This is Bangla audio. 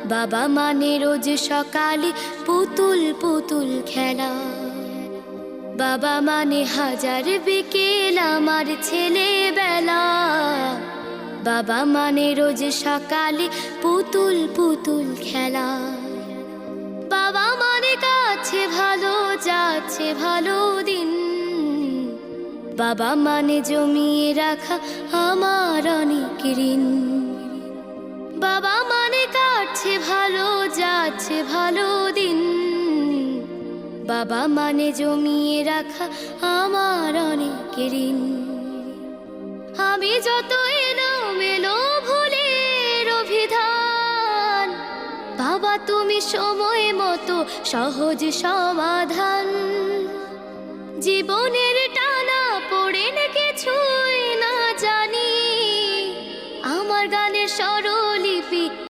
বাবা মানে রোজ সকালে পুতুল পুতুল খেলা। বাবা মানে হাজার বিকেল আমার ছেলেবেলা। বাবা মানে রোজ সকালে পুতুল পুতুল খেলা। বাবা মানে কাছে ভালো যাচ্ছে ভালো দিন। বাবা মানে জমিয়ে রাখা আমার অনেক ঋণ। বাবা মানে কাটছে ভালো যাচ্ছে ভালো দিন। বাবা মানে জমিয়ে রাখা আমার অনেক ঋণ। আমি যত এলোমেলো ভুলের অভিধান, বাবা তুমি সময় মতো সহজ সমাধান। জীবনের